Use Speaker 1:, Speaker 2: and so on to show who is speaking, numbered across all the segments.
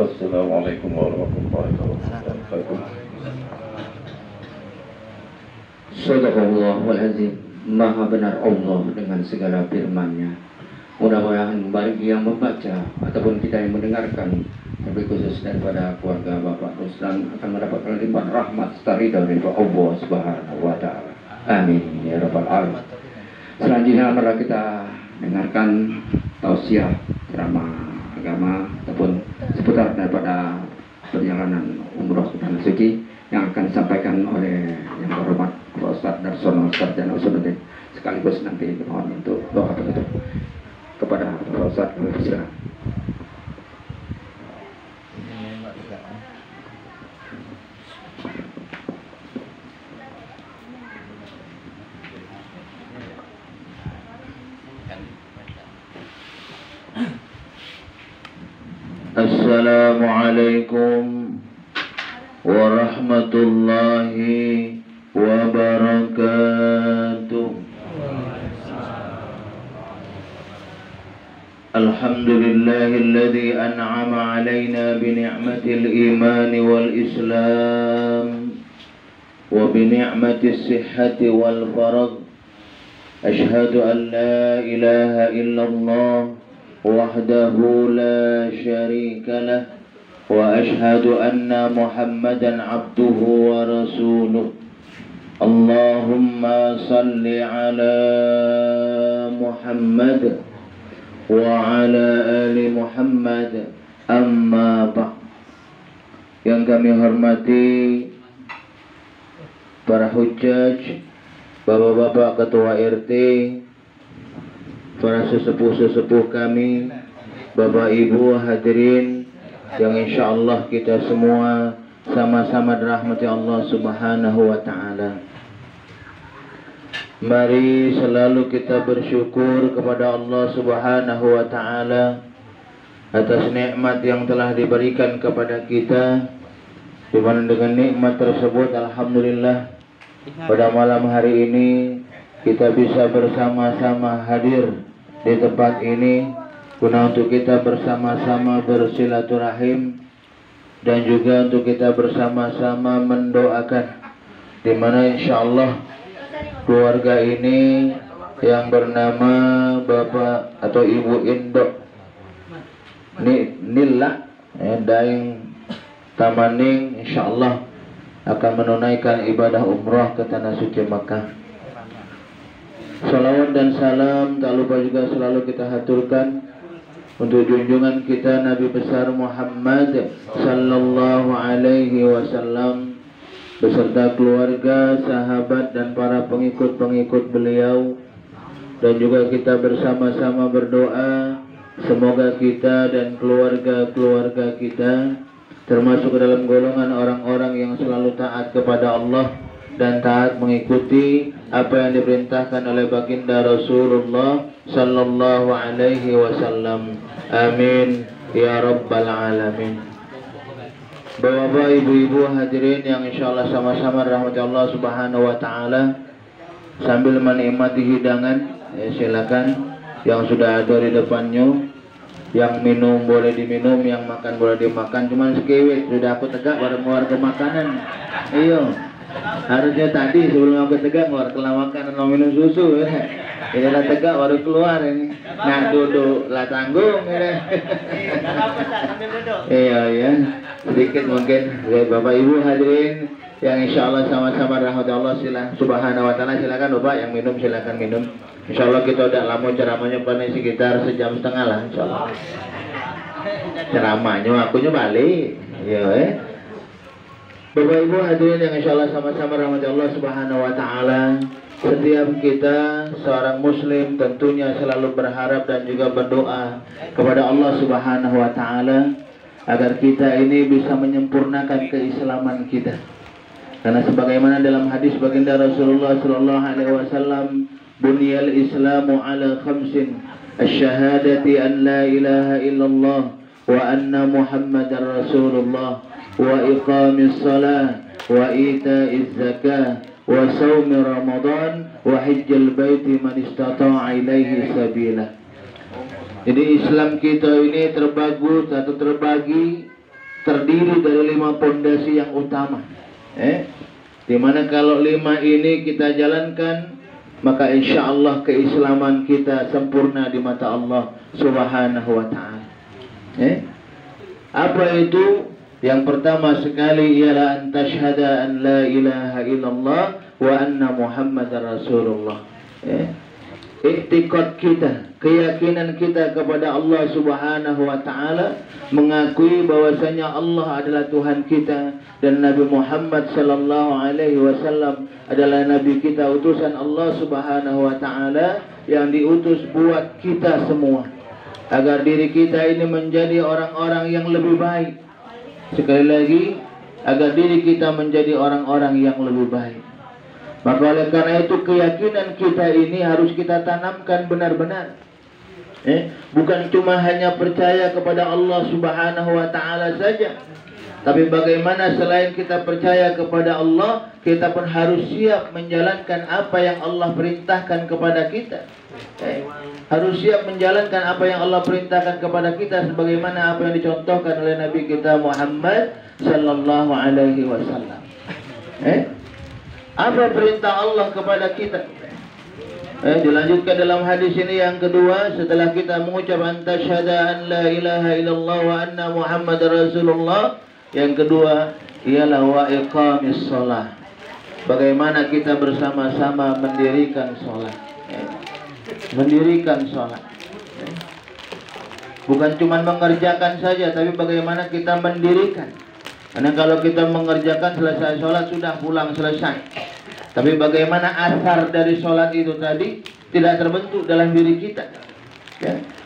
Speaker 1: Wassalamualaikum warahmatullahi wabarakatuh.
Speaker 2: Sadaqallahul azim. Maha benar Allah dengan segala firman-Nya. Mudah-mudahan bagi yang membaca ataupun kita yang mendengarkan, lebih khusus daripada keluarga Bapak Ruslan, akan mendapatkan limpahan rahmat serta ridha dari Allah Subhanahu wa taala. Amin ya rabbal alamin. Selanjutnya mari kita dengarkan tausiah ceramah agama ataupun seputar daripada perjalanan umroh ke Tanah Suci yang akan disampaikan oleh yang terhormat Pak Ustaz Darsono Sarjana Usuluddin, sekaligus nanti mohon untuk doa penutup kepada Pak Ustaz. Silakan.
Speaker 3: Assalamualaikum warahmatullahi wabarakatuh. Alhamdulillahilladzi an'ama 'alaina bi ni'matil iman wal islam wa bi ni'matis sihhati wal faragh. Ashhadu an la ilaha illallah wahdahu la syarika lah wa ashhadu anna Muhammadan abduhu wa rasuluh. Allahumma salli ala Muhammad wa ala ali Muhammad, amma ba'd. Yang kami hormati para hujjaj, bapak-bapak ketua RT, para sesepuh-sesepuh kami, bapak ibu hadirin yang insyaallah kita semua sama-sama dirahmati Allah Subhanahu wa taala. Mari selalu kita bersyukur kepada Allah Subhanahu wa taala atas nikmat yang telah diberikan kepada kita, di mana dengan nikmat tersebut alhamdulillah pada malam hari ini kita bisa bersama-sama hadir di tempat ini guna untuk kita bersama-sama bersilaturahim dan juga untuk kita bersama-sama mendoakan, di mana insyaallah keluarga ini yang bernama Bapak atau Ibu Indo Nilla Daeng Tamaning insyaallah akan menunaikan ibadah umrah ke Tanah Suci Makkah. Salawat dan salam tak lupa juga selalu kita haturkan untuk junjungan kita Nabi besar Muhammad sallallahu alaihi wasallam beserta keluarga, sahabat dan para pengikut-pengikut beliau, dan juga kita bersama-sama berdoa semoga kita dan keluarga-keluarga kita termasuk dalam golongan orang-orang yang selalu taat kepada Allah dan taat mengikuti apa yang diperintahkan oleh baginda Rasulullah sallallahu alaihi wasallam. Amin ya rabbal alamin. Bapak, ibu-ibu hadirin yang insyaallah sama-sama rahmat Allah Subhanahu wa taala, sambil menikmati hidangan, silakan yang sudah ada di depannya. Yang minum boleh diminum, yang makan boleh dimakan. Cuman sekewit sudah aku tegak baru keluar ke makanan. Iyo, harusnya tadi sebelum aku tegak keluar ke makanan mau minum susu ya. Ini lah tegak baru keluar ini. Nah duduk lah tanggung ya. Iya ya, sedikit mungkin dari Bapak Ibu hadirin yang insyaallah sama-sama rahmat Allah Subhanahu wa taala. Silakan Bapak yang minum silakan minum. Insyaallah kita udah lama ceramahnya paling sekitar sejam setengah lah insyaallah. Ceramahnya akunya balik. Ya Bapak Ibu hadirin yang insyaallah sama-sama rahmat Allah Subhanahu wa taala. Setiap kita seorang muslim tentunya selalu berharap dan juga berdoa kepada Allah Subhanahu wa taala agar kita ini bisa menyempurnakan keislaman kita. Karena sebagaimana dalam hadis baginda Rasulullah sallallahu alaihi wasallam, bunyal islamu ala khamsin, asyhadati an la ilaha illallah wa anna muhammadar rasulullah wa iqamis salah wa ita'iz zakah wa saumi ramadan wa hajjal baiti man istata'a ilaihi sabila. Jadi Islam kita ini terbagus atau terbagi terdiri dari 5 pondasi yang utama. Dimana kalau 5 ini kita jalankan, maka insya Allah keislaman kita sempurna di mata Allah Subhanahu wa ta'ala. Apa itu? Yang pertama sekali ialah an tashhada an la ilaha illallah wa anna Muhammadar Rasulullah. Iktikad kita, keyakinan kita kepada Allah Subhanahu wa ta'ala, mengakui bahwasanya Allah adalah Tuhan kita dan Nabi Muhammad sallallahu alaihi wasallam adalah nabi kita, utusan Allah Subhanahu wa ta'ala yang diutus buat kita semua, agar diri kita ini menjadi orang-orang yang lebih baik. Sekali lagi, agar diri kita menjadi orang-orang yang lebih baik. Maka oleh karena itu keyakinan kita ini harus kita tanamkan benar-benar. Bukan cuma hanya percaya kepada Allah Subhanahu wa ta'ala saja, tapi bagaimana selain kita percaya kepada Allah, kita pun harus siap menjalankan apa yang Allah perintahkan kepada kita. Harus siap menjalankan apa yang Allah perintahkan kepada kita, sebagaimana apa yang dicontohkan oleh Nabi kita Muhammad sallallahu alaihi wasallam. Apa perintah Allah kepada kita? Dilanjutkan dalam hadis ini yang kedua, setelah kita mengucap antasyhada an la ilaha illallah wa anna Muhammadar Rasulullah, yang kedua ialah wa iqamis shalah. Bagaimana kita bersama-sama mendirikan salat. Mendirikan salat. Bukan cuma mengerjakan saja, tapi bagaimana kita mendirikan. Karena kalau kita mengerjakan selesai sholat sudah pulang selesai. Tapi bagaimana asar dari sholat itu tadi tidak terbentuk dalam diri kita.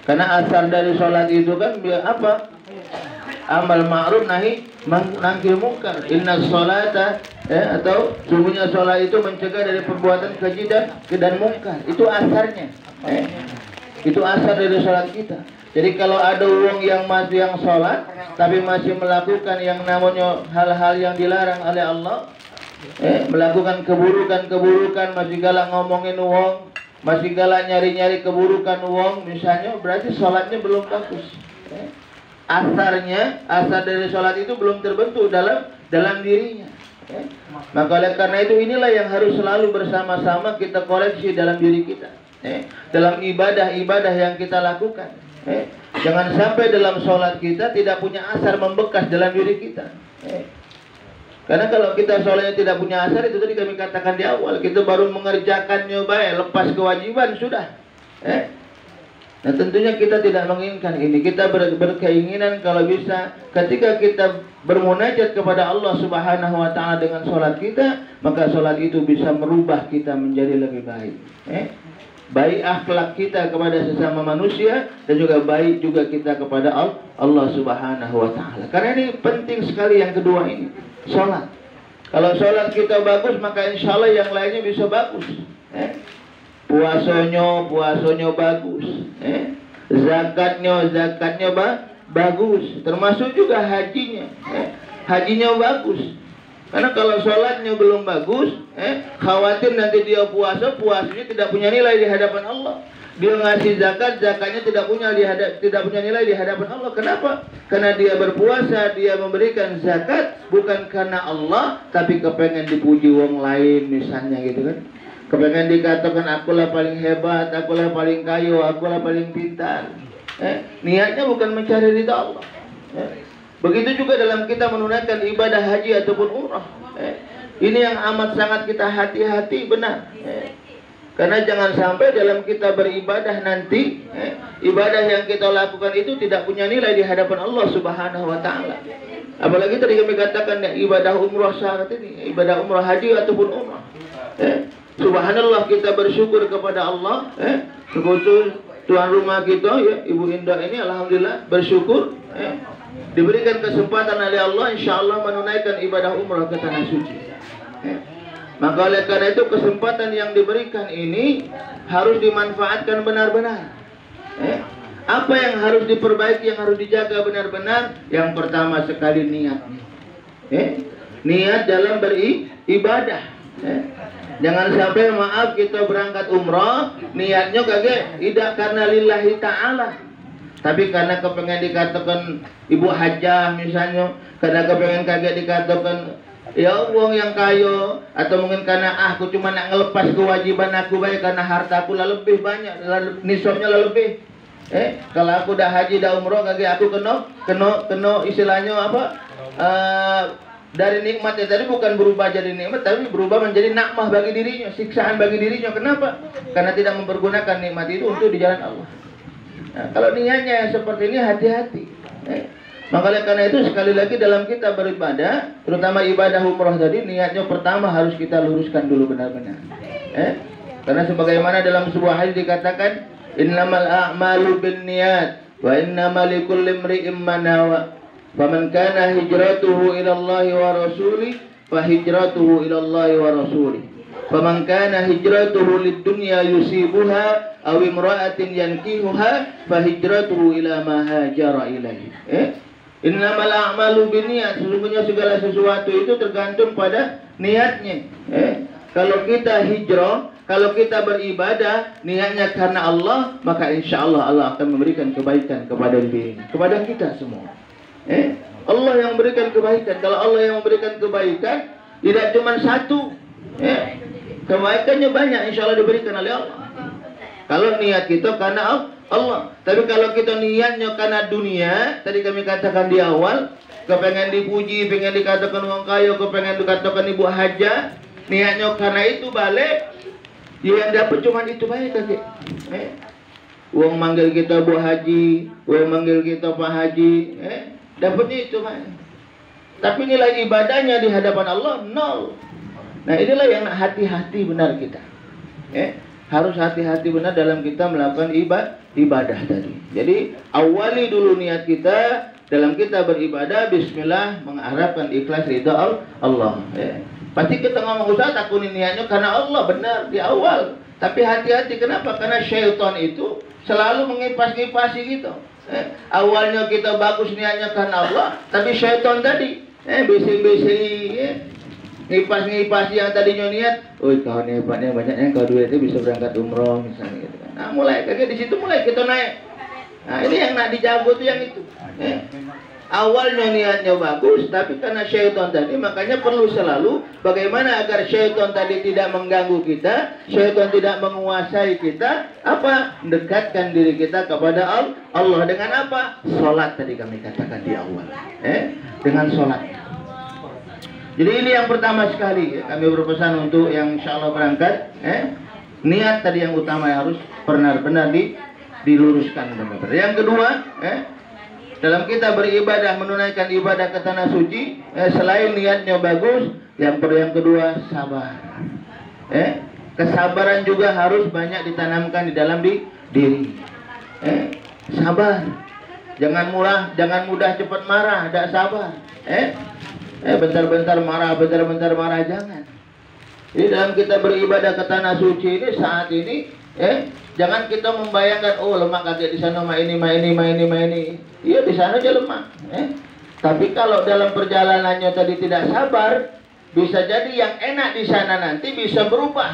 Speaker 3: Karena asar dari sholat itu kan apa? Amal ma'ruf nahi nangkil munkar. Inna sholata atau sungguhnya sholat itu mencegah dari perbuatan keji dan munkar. Itu asarnya. Itu asar dari sholat kita. Jadi kalau ada orang yang sholat tapi masih melakukan yang namanya hal-hal yang dilarang oleh Allah, melakukan keburukan, masih galak ngomongin uang, masih galak nyari-nyari keburukan uang misalnya, berarti sholatnya belum bagus. Asar dari sholat itu belum terbentuk dalam dirinya. Maka oleh karena itu inilah yang harus selalu bersama-sama kita koreksi dalam diri kita, dalam ibadah-ibadah yang kita lakukan. Jangan sampai dalam sholat kita tidak punya asar membekas dalam diri kita. Karena kalau kita sholatnya tidak punya asar, itu tadi kami katakan di awal, kita baru mengerjakannya baik, lepas kewajiban sudah. Nah tentunya kita tidak menginginkan ini. Kita berkeinginan kalau bisa ketika kita bermunajat kepada Allah Subhanahu wa ta'ala dengan sholat kita, maka sholat itu bisa merubah kita menjadi lebih baik. Baik akhlak kita kepada sesama manusia, dan juga baik juga kita kepada Allah Subhanahu wa ta'ala. Karena ini penting sekali yang kedua ini, sholat. Kalau sholat kita bagus, maka insya Allah yang lainnya bisa bagus. Puasanya bagus. Zakatnya bagus. Termasuk juga hajinya. Hajinya bagus. Karena kalau sholatnya belum bagus, khawatir nanti dia puasanya tidak punya nilai di hadapan Allah. Dia ngasih zakatnya tidak punya nilai di hadapan Allah. Kenapa? Karena dia berpuasa, dia memberikan zakat bukan karena Allah, tapi kepengen dipuji wong lain misalnya gitu kan. Kepengen dikatakan akulah paling hebat, akulah paling kaya, akulah paling pintar. Niatnya bukan mencari ridha Allah. Begitu juga dalam kita menunaikan ibadah haji ataupun umrah. Ini yang amat sangat kita hati-hati benar. Karena jangan sampai dalam kita beribadah nanti, ibadah yang kita lakukan itu tidak punya nilai di hadapan Allah Subhanahu wa ta'ala. Apalagi tadi kami katakan ya, ibadah umrah syarat ini, ibadah umrah haji ataupun umrah. Subhanallah, kita bersyukur kepada Allah, khusus tuan rumah kita ya, Ibu Indah ini alhamdulillah bersyukur, diberikan kesempatan oleh Allah insya Allah menunaikan ibadah umrah ke tanah suci. Maka oleh karena itu kesempatan yang diberikan ini harus dimanfaatkan benar-benar. Apa yang harus diperbaiki, yang harus dijaga benar-benar? Yang pertama sekali niatnya. Niat dalam beribadah. Jangan sampai maaf kita berangkat umrah, niatnya kagak tidak karena lillahi ta'ala, Tapi karena kepengen dikatakan ibu hajah misalnya, karena kepengen kaget dikatakan ya uang yang kayo, atau mungkin karena aku cuma nak ngelepas kewajiban aku baik karena hartaku lah lebih banyak, nisabnya lah lebih. Kalau aku dah haji dah umroh kaget aku kena istilahnya apa? Dari nikmatnya tadi bukan berubah jadi nikmat, tapi berubah menjadi nakmah bagi dirinya, siksaan bagi dirinya. Kenapa? Karena tidak mempergunakan nikmat itu untuk di jalan Allah. Nah, kalau niatnya seperti ini hati-hati. Makanya karena itu sekali lagi dalam kita beribadah, terutama ibadah umroh tadi, niatnya pertama harus kita luruskan dulu benar-benar. Karena sebagaimana dalam sebuah hadis dikatakan, innamal a'malu binniyat wa innamal likulli imri'in ma nawa. Faman kana hijratuhu ila Allah wa rasulih fa hijratuhu ila Allah wa rasulih. Faman kana hijratuhu lid-dunya yusibuha aw imra'atin yankihuha fa hijratuhu ila ma hajara ilaihi. Innamal a'malu binniyat, sesungguhnya segala sesuatu itu tergantung pada niatnya. Kalau kita hijrah, kalau kita beribadah niatnya karena Allah, maka insya Allah Allah akan memberikan kebaikan kepada diri, kepada kita semua. Allah yang memberikan kebaikan. Kalau Allah yang memberikan kebaikan, tidak cuma satu, kebaikannya banyak, insya Allah diberikan oleh Allah. Kalau niat kita karena Allah. Tapi kalau kita niatnya karena dunia, tadi kami katakan di awal, kepengen dipuji, pengen dikatakan orang kaya, kepengen dikatakan ibu hajah, niatnya karena itu balik, yang dapat cuma itu baik kakek. Uang manggil kita Bu Haji, uang manggil kita Pak Haji, dapatnya itu baik. Tapi nilai ibadahnya di hadapan Allah nol. Nah inilah yang hati-hati benar kita. Harus hati-hati benar dalam kita melakukan ibadah tadi. Jadi awali dulu niat kita dalam kita beribadah, bismillah, mengharapkan ikhlas ridha Allah. Pasti kita ngomong Ustaz, aku niatnya karena Allah, benar di awal. Tapi hati-hati, kenapa? Karena syaitan itu selalu mengipas-ngipasi gitu. Awalnya kita bagus niatnya karena Allah, tapi syaitan tadi bising-bising, ngipas-ngipas yang tadinya niat, kau hebatnya banyaknya, kau duitnya bisa berangkat umroh misalnya gitu kan. Nah mulai kayak di situ mulai kita naik. Nah ini yang nak dijago tuh yang itu. Awalnya niatnya bagus, tapi karena syaitan tadi, makanya perlu selalu bagaimana agar syaitan tadi tidak mengganggu kita, syaitan tidak menguasai kita, apa? Dekatkan diri kita kepada Allah dengan apa? Salat tadi kami katakan di awal. Dengan salat. Jadi ini yang pertama sekali, kami berpesan untuk yang insya Allah berangkat, niat tadi yang utama yang harus benar-benar diluruskan benar-benar. Yang kedua, dalam kita beribadah, menunaikan ibadah ke tanah suci, selain niatnya bagus, yang kedua sabar. Kesabaran juga harus banyak ditanamkan di dalam diri. Sabar. Jangan mudah cepat marah, tidak sabar. Bentar-bentar marah, jangan. Jadi dalam kita beribadah ke tanah suci ini saat ini, jangan kita membayangkan, lemak kaget di sana, ini. Iya di sana aja lemak. Tapi kalau dalam perjalanannya tadi tidak sabar, bisa jadi yang enak di sana nanti bisa berubah.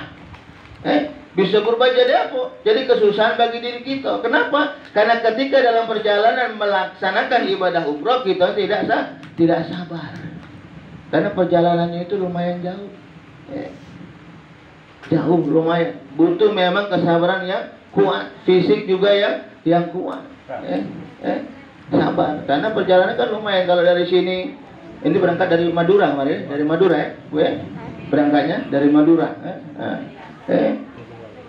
Speaker 3: Bisa berubah jadi apa? Jadi kesusahan bagi diri kita. Kenapa? Karena ketika dalam perjalanan melaksanakan ibadah umroh kita tidak sabar. Karena perjalanannya itu lumayan jauh. Jauh lumayan. Butuh memang kesabaran yang kuat. Fisik juga yang kuat. Sabar. Karena perjalanan kan lumayan. Kalau dari sini, ini berangkat dari Madura kemarin. Dari Madura berangkatnya dari Madura.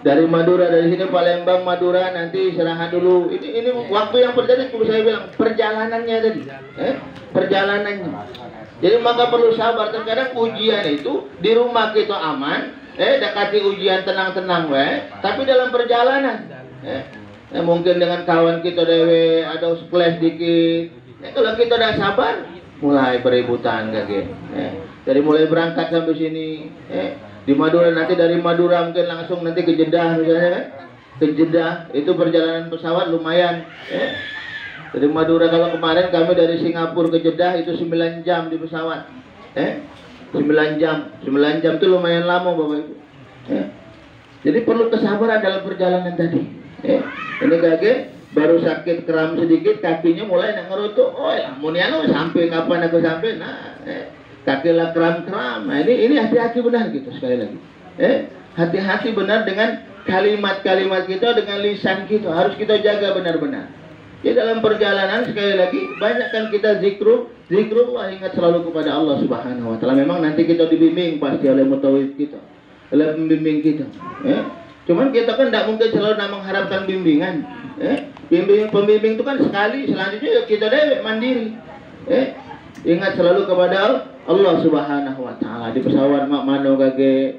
Speaker 3: Dari Madura, dari sini Palembang, Madura, nanti istirahat dulu. Ini waktu yang terjadi, saya bilang perjalanannya tadi. Perjalanannya. Jadi maka perlu sabar. Terkadang ujian itu di rumah kita aman, dekati ujian tenang-tenang, tapi dalam perjalanan, mungkin dengan kawan kita dewe ada clash dikit. Kalau kita udah sabar, mulai beributan kayak dari mulai berangkat sampai sini, di Madura, nanti dari Madura mungkin langsung nanti ke Jeddah misalnya kan, ke Jeddah itu perjalanan pesawat lumayan. Dari Madura, kalau kemarin kami dari Singapura ke Jeddah itu 9 jam di pesawat. 9 jam itu lumayan lama Bapak Ibu. Jadi perlu kesabaran dalam perjalanan tadi. Ini kakek baru sakit kram sedikit kakinya mulai nak ngerutuk. Oh ya, muniano sampai kapan aku sampai? Nah, kaki lah kram. Nah, ini hati-hati benar gitu sekali lagi. Hati-hati benar dengan kalimat-kalimat kita, dengan lisan kita, harus kita jaga benar-benar. Ya, dalam perjalanan sekali lagi banyakkan kita zikrullah, ingat selalu kepada Allah Subhanahu wa taala. Memang nanti kita dibimbing pasti oleh mutawif kita, oleh pembimbing kita. Cuman kita kan tidak mungkin selalu mengharapkan bimbingan. Pembimbing itu kan sekali, selanjutnya kita dewek mandiri. Ingat selalu kepada Allah Subhanahu wa taala. Di pesawat mak mano kage,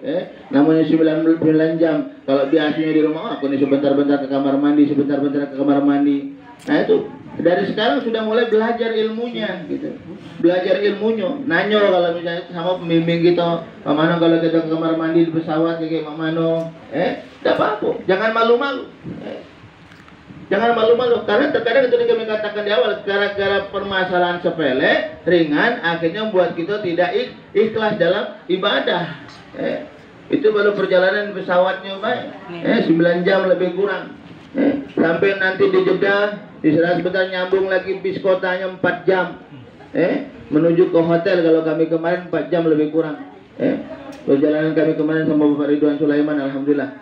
Speaker 3: namanya 9 jam. Kalau biasanya di rumah, aku nih sebentar-bentar ke kamar mandi, sebentar-bentar ke kamar mandi. Nah itu dari sekarang sudah mulai belajar ilmunya gitu. Belajar ilmunya. Nanyo kalau misalnya sama pembimbing kita, Pak Mano kalau kita ke kamar mandi di pesawat kayak Pak Mano, tidak apa-apa. Jangan malu-malu. Jangan malu-malu, karena terkadang itu kami katakan di awal, gara-gara permasalahan sepele, ringan, akhirnya membuat kita tidak ikhlas dalam ibadah. Itu baru perjalanan pesawatnya, Pak. 9 jam lebih kurang. Sampai nanti di Jeddah, istirahat sebentar, nyambung lagi bis kotanya 4 jam. Menuju ke hotel kalau kami kemarin 4 jam lebih kurang. Perjalanan kami kemarin sama Bapak Ridwan Sulaiman, alhamdulillah.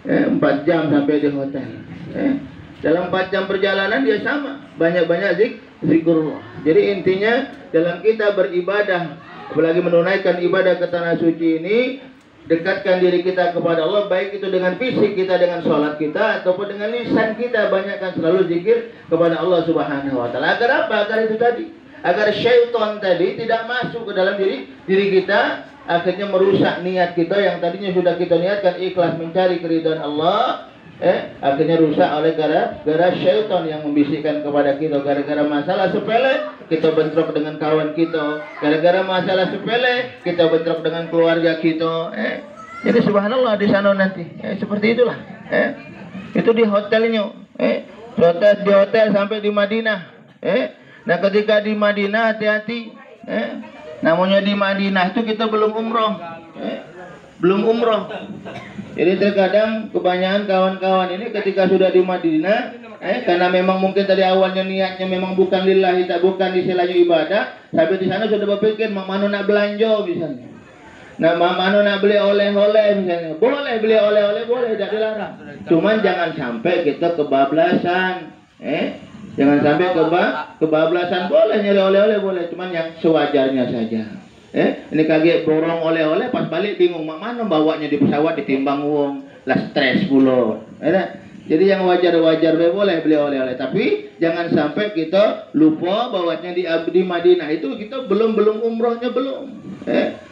Speaker 3: 4 jam sampai di hotel. Dalam 4 jam perjalanan dia sama, banyak-banyak zikrullah. Jadi intinya dalam kita beribadah, apalagi menunaikan ibadah ke tanah suci ini, dekatkan diri kita kepada Allah, baik itu dengan fisik kita, dengan sholat kita, ataupun dengan lisan kita, banyakkan selalu zikir kepada Allah Subhanahu wa taala. Agar apa? Agar itu tadi, agar syaitan tadi tidak masuk ke dalam diri kita, akhirnya merusak niat kita yang tadinya sudah kita niatkan ikhlas mencari keridhaan Allah, akhirnya rusak oleh gara-gara syaitan yang membisikkan kepada kita. Gara-gara masalah sepele kita bentrok dengan kawan kita, gara-gara masalah sepele kita bentrok dengan keluarga kita. Jadi subhanallah di sana nanti seperti itulah. Itu di hotelnya, di hotel sampai di Madinah. Nah ketika di Madinah hati-hati. Namanya di Madinah itu kita belum umroh. Jadi terkadang kebanyakan kawan-kawan ini ketika sudah di Madinah, karena memang mungkin tadi awalnya niatnya memang bukan lillahi, bukan istilahnya ibadah, tapi di sana sudah berpikir mana nak belanja misalnya. Nah, mana nak beli oleh-oleh misalnya. Boleh beli oleh-oleh, boleh, tidak dilarang. Cuman jangan sampai kita kebablasan. Jangan sampai kebablasan. Boleh nyari oleh-oleh, boleh, cuman yang sewajarnya saja. Ini kaget borong oleh-oleh, pas balik bingung mana bawanya di pesawat, ditimbang uang, lah stres pula. Jadi yang wajar-wajar boleh beli oleh-oleh, tapi jangan sampai kita lupa bawanya di Madinah itu kita belum umrohnya belum.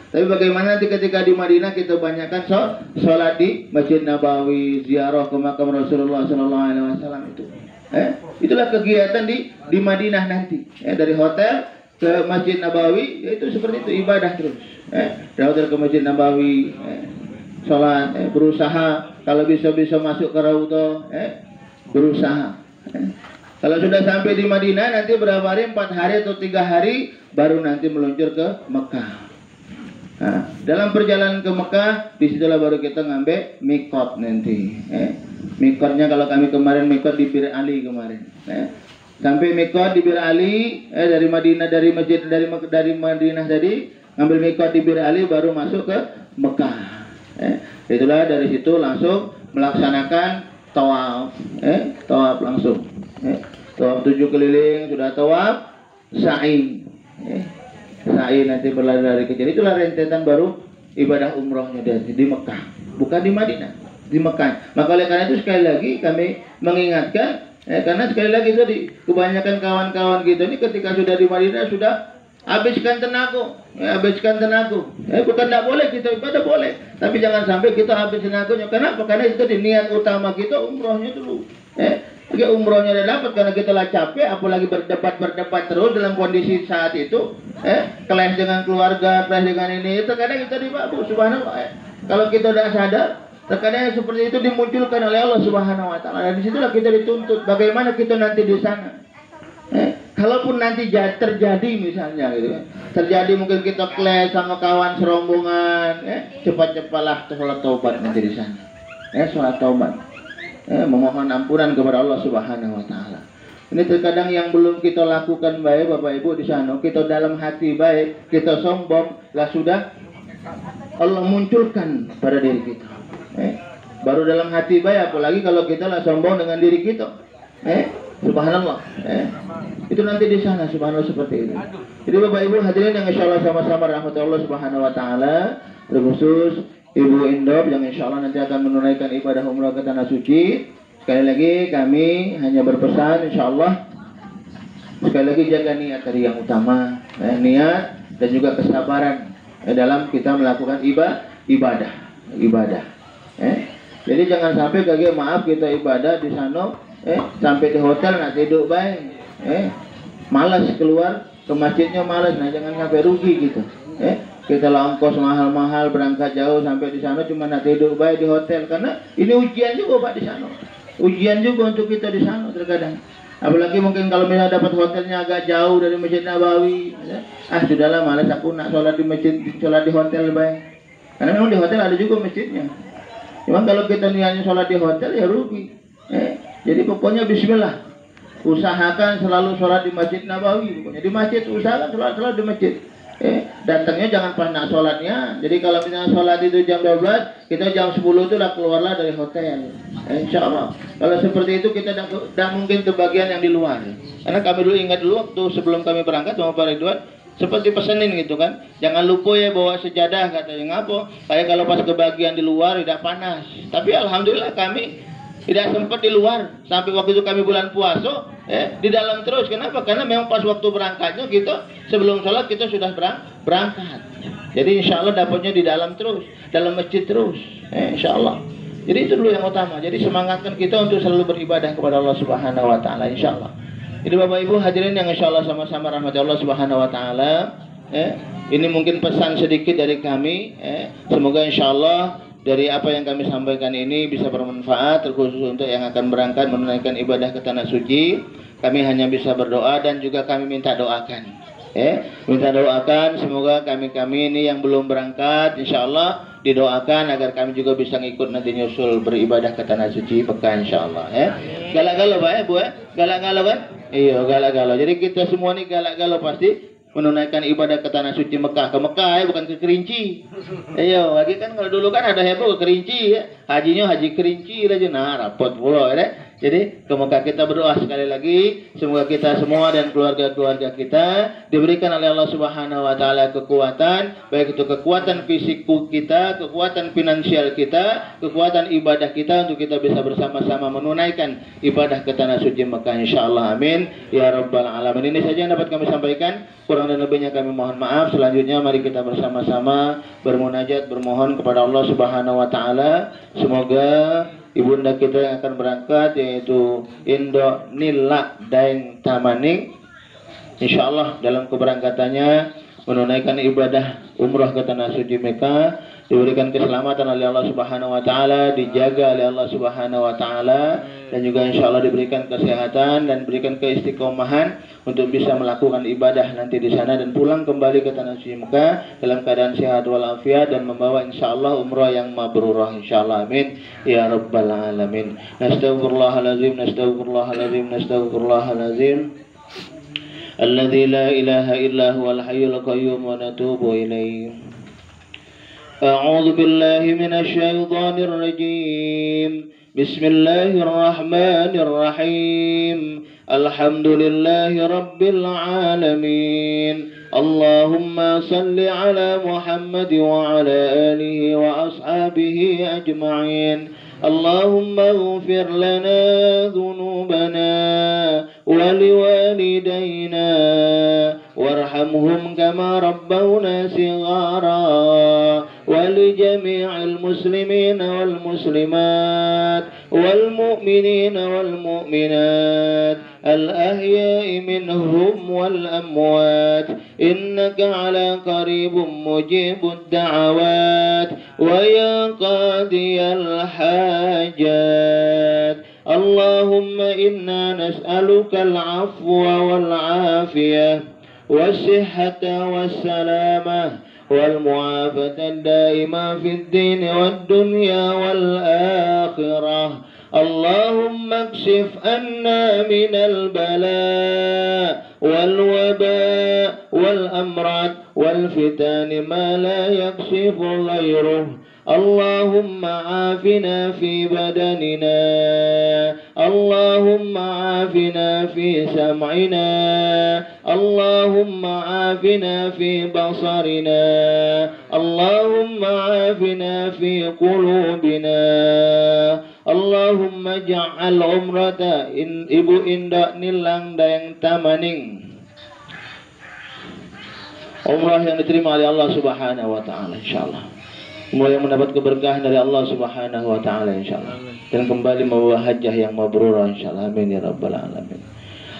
Speaker 3: Tapi bagaimana nanti ketika di Madinah kita banyakkan sholat di Masjid Nabawi, ziarah ke makam Rasulullah SAW itu. Itulah kegiatan di Madinah nanti. Dari hotel ke Masjid Nabawi, itu seperti itu, ibadah terus. Dari hotel ke Masjid Nabawi, sholat, berusaha kalau bisa masuk ke Raudhah, berusaha. Kalau sudah sampai di Madinah nanti berapa hari, 4 hari atau 3 hari baru nanti meluncur ke Mekah. Nah, dalam perjalanan ke Mekah, disitulah baru kita ngambil mikot nanti. Mikotnya kalau kami kemarin mikot di Bir Ali kemarin. Sampai mikot di Bir Ali, dari Madinah, dari Madinah tadi ngambil mikot di Bir Ali baru masuk ke Mekah. Itulah dari situ langsung melaksanakan tawaf, tawaf langsung. Tawaf 7 keliling, sudah tawaf, sa'i. Sa'i nanti berlari-lari kecil. Itulah rentetan baru ibadah umrohnya di Mekah, bukan di Madinah, di Mekah. Maka oleh karena itu sekali lagi kami mengingatkan, karena sekali lagi tadi kebanyakan kawan-kawan kita ini ketika sudah di Madinah sudah habiskan tenaga, bukan tidak boleh kita ibadah, boleh, tapi jangan sampai kita habis tenaganya. Kenapa? Karena itu di niat utama kita umrohnya dulu. Jika umrohnya udah dapat karena kita lah capek, apalagi berdebat terus dalam kondisi saat itu, kelas dengan keluarga, kelas dengan ini, terkadang kita dibabu. Subhanallah. Kalau kita udah sadar, terkadang seperti itu dimunculkan oleh Allah Subhanahu wa taala. Dan disitulah kita dituntut bagaimana kita nanti di sana. Kalaupun nanti terjadi misalnya gitu kan. Terjadi mungkin kita kelas sama kawan serombongan, cepat-cepatlah sholat taubat nanti di sana. Sholat taubat. memohon ampunan kepada Allah Subhanahu wa taala. Ini terkadang yang belum kita lakukan baik Bapak Ibu di sana, kita dalam hati baik, kita sombong, lah sudah Allah munculkan pada diri kita. Baru dalam hati baik, apalagi kalau kita lah sombong dengan diri kita. Subhanallah. Itu nanti di sana subhanallah seperti ini. Jadi Bapak Ibu hadirin yang insyaallah sama-sama rahmat Allah Subhanahu wa taala, terkhusus Ibu Indop yang insyaallah nanti akan menunaikan ibadah umrah ke tanah suci. Sekali lagi kami hanya berpesan insyaallah sekali lagi jaga niat tadi yang utama, niat dan juga kesabaran dalam kita melakukan ibadah. Jadi jangan sampai kaget maaf kita ibadah di sana sampai di hotel nak tidur baik. Malas keluar ke masjidnya, malas. Nah jangan sampai rugi gitu. Kita lah ongkos mahal-mahal berangkat jauh sampai di sana cuma nak tidur baik di hotel, karena ini ujian juga Pak di sana. Ujian juga untuk kita di sana terkadang. Apalagi mungkin kalau misalnya dapat hotelnya agak jauh dari Masjid Nabawi, sudahlah malas aku nak sholat di masjid, sholat di hotel baik. Karena memang di hotel ada juga masjidnya. Cuma kalau kita niatnya sholat di hotel ya rugi. Jadi pokoknya bismillah, usahakan selalu sholat di Masjid Nabawi. Pokoknya di masjid usahakan selalu di masjid. Datangnya jangan pas nak sholatnya. Jadi kalau misalnya sholat itu jam 12, kita jam 10 itu lah keluarlah dari hotel. Insya Allah. Kalau seperti itu kita tidak mungkin kebagian yang di luar. Karena kami dulu ingat dulu waktu sebelum kami berangkat sama Pak Ridwan, seperti pesenin gitu kan. Jangan lupa ya bawa sejadah katanya. Ngapa? Kayak kalau pas kebagian di luar tidak panas. Tapi alhamdulillah kami tidak sempat di luar. Sampai waktu itu kami bulan puasa, di dalam terus. Kenapa? Karena memang pas waktu berangkatnya kita sebelum sholat kita sudah berangkat. Jadi insya Allah dapatnya di dalam terus, dalam masjid terus. Insya Allah. Jadi itu dulu yang utama. Jadi semangatkan kita untuk selalu beribadah kepada Allah Subhanahu wa taala insya Allah. Jadi Bapak Ibu hadirin yang insya Allah sama-sama rahmat Allah Subhanahu wa taala. Ini mungkin pesan sedikit dari kami. Semoga insya Allah dari apa yang kami sampaikan ini bisa bermanfaat, terkhusus untuk yang akan berangkat menunaikan ibadah ke tanah suci. Kami hanya bisa berdoa dan juga kami minta doakan. Minta doakan semoga kami ini yang belum berangkat insya Allah didoakan agar kami juga bisa ngikut nanti nyusul beribadah ke tanah suci Mekah insya Allah. Galak-galau Pak Bu galak-galau kan? Iya galak-galau. Jadi kita semua nih galak-galau pasti menunaikan ibadah ke tanah suci Mekah, ke Mekah bukan ke Kerinci. Ayo, lagi kan kalau dulu kan ada heboh ke Kerinci hajinya haji Kerinci aja, nah rapot pula Jadi ke Mekah kita berdoa sekali lagi semoga kita semua dan keluarga-keluarga kita diberikan oleh Allah Subhanahu wa taala kekuatan, baik itu kekuatan fisik kita, kekuatan finansial kita, kekuatan ibadah kita untuk kita bisa bersama-sama menunaikan ibadah ke tanah suci Mekah insyaallah amin ya rabbal alamin. Ini saja yang dapat kami sampaikan, kurang dan lebihnya kami mohon maaf. Selanjutnya mari kita bersama-sama bermunajat bermohon kepada Allah Subhanahu wa taala semoga ibunda kita yang akan berangkat yaitu Indo Nila Daeng Tamaning insyaallah dalam keberangkatannya menunaikan ibadah umrah ke tanah suci Mekah diberikan keselamatan oleh Allah Subhanahu wa taala, dijaga oleh Allah Subhanahu wa taala dan juga insyaallah diberikan kesehatan dan diberikan keistiqomahan untuk bisa melakukan ibadah nanti di sana dan pulang kembali ke tanah suci Mekah dalam keadaan sehat walafiat dan membawa insyaallah umrah yang mabrurah insyaallah amin ya rabbal alamin. Nastaghfirullahalazim alladzi la ilaha illa huwal hayyul qayyum wa natubu ilaihi. أعوذ بالله من الشيطان الرجيم بسم الله الرحمن الرحيم الحمد لله رب العالمين اللهم صل على محمد وعلى آله وأصحابه أجمعين اللهم اغفر لنا ذنوبنا ولوالدينا وارحمهم كما ربونا صغارا ولجميع المسلمين والمسلمات والمؤمنين والمؤمنات الأحياء منهم والأموات إنك على قريب مجيب الدعوات ويا قاضي الحاجات اللهم إنا نسألك العفو والعافية والصحة والسلامة والمعافاة الدائمة في الدين والدنيا والآخرة اللهم اكشف عنا من البلاء والوباء والأمراض والفتن ما لا يكشف غيره. اللهم عافنا في بدننا، اللهم عافنا في سمعنا، اللهم عافنا في بصرنا، اللهم عافنا في قلوبنا. اللهم اجعل عمرة ibu indah nilang dayang tamaning, umrah yang diterima oleh Allah Subhanahu wa taala insyaallah. Umrah yang mendapat keberkahan dari Allah Subhanahu wa taala insyaallah. Dan kembali membawa hajjah yang mabrurah insyaallah. Amin ya rabbal alamin.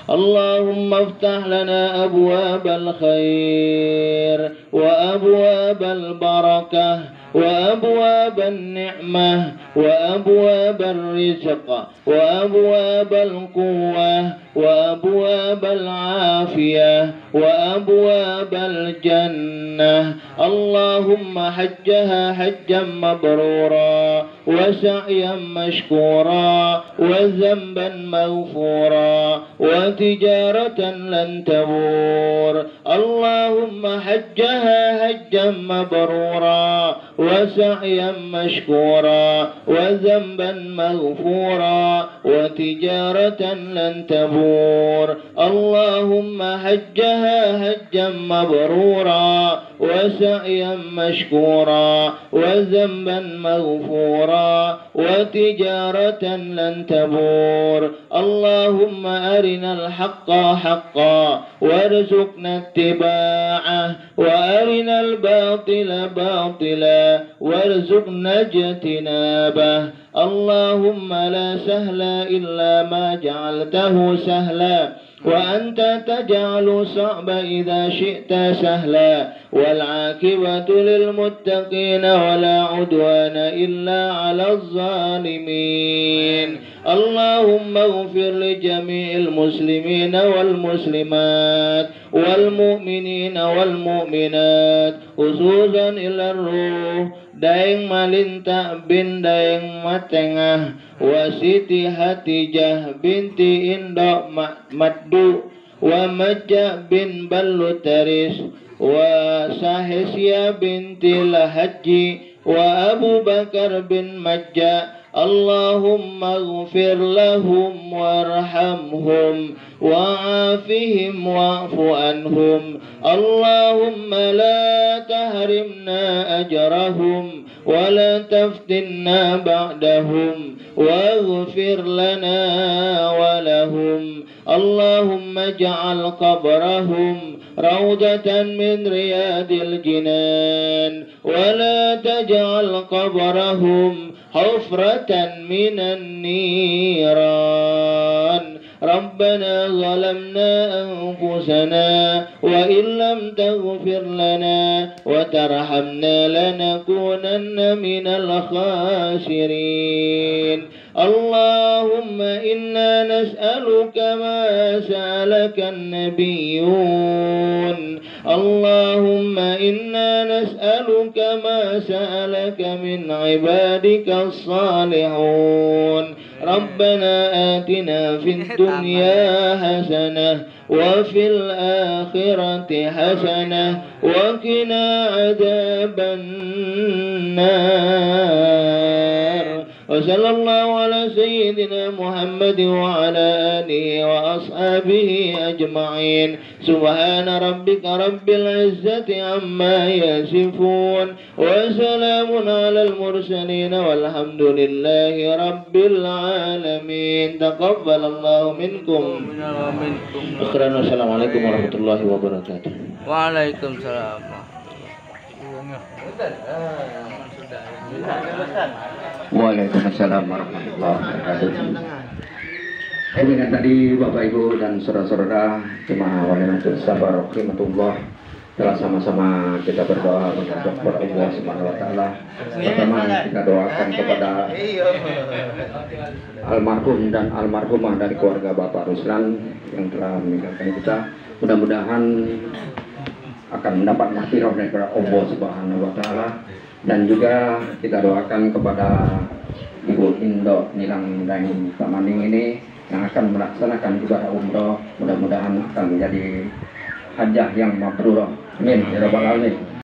Speaker 3: اللهم افتح لنا أبواب الخير وأبواب البركة وأبواب النعمة وأبواب الرزق وأبواب القوة وأبواب العافية وأبواب الجنة. اللهم حجها حجا مبرورا وسعيا مشكورا وذنبا مغفورا وتجارة لن تبور. اللهم حجها حجا مبرورا وسعيا مشكورا وذنبا مغفورا وتجارة لن تبور. اللهم حجها حجا مبرورا وسعيا مشكورا وذنبا مغفورا وتجارة لن تبور. اللهم أرنا الحق حقا وارزقنا اتباعه وأرنا الباطل باطلا وارزقنا اجتنابه. اللهم لا سهل إلا ما جعلته سهلا وأنت تجعل صعب إذا شئت سهلا والعاقبة للمتقين ولا عدوان إلا على الظالمين. اللهم اغفر لجميع المسلمين والمسلمات والمؤمنين والمؤمنات خصوصا إلى الروح Daeng Malinta bin Daeng Matengah wa Siti Hatijah binti Indok Maddu wa Majja bin Ballutaris wa Sahesya binti Lahaji wa Abu Bakar bin Majja. Allahumma ighfir lahum warhamhum wa'afihim wa'fu anhum. Allahumma la tahrimna ajrahum wa la taftinna ba'dahum waghfir lana wa lahum. Allahumma ij'al qabrahum rawdatan min riyadil jinan wa la taj'al qabrahum حفرة من النيران. ربنا ظلمنا أنفسنا وإن لم تغفر لنا وترحمنا لنكونن من الخاسرين. اللهم إنا نسألك ما سألك النبيون. اللهم إنا نسألك ما سألك من عبادك الصالحون. ربنا آتنا في الدنيا حسنة وفي الآخرة حسنة وقنا عذاب النار. وصلى الله على سيدنا محمد وعلى آله وأصحابه أجمعين. سبحان ربك رب العزة عما يصفون وسلام على المرسلين والحمد لله رب العالمين. تقبل الله منكم. Assalamualaikum warahmatullahi wabarakatuh.
Speaker 4: Waalaikumsalam.
Speaker 2: Waalaikumsalam warahmatullahi wabarakatuh. Demikian tadi Bapak Ibu dan saudara-saudara jemaah Walimatul Sabar Rahimatullah, telah sama-sama kita berdoa menghadap Allah Subhanahu wa taala. Pertama kita doakan kepada almarhum dan almarhumah dari keluarga Bapak Ruslan yang telah meninggalkan kita. Mudah-mudahan akan mendapat maghfirah dari Allah Subhanahu wa taala, dan juga kita doakan kepada Ibu Indo Nilang dan Pak Maning ini yang akan melaksanakan ibadah umroh, mudah-mudahan akan menjadi hajah yang mabrurah. Amin ya rabbal alamin.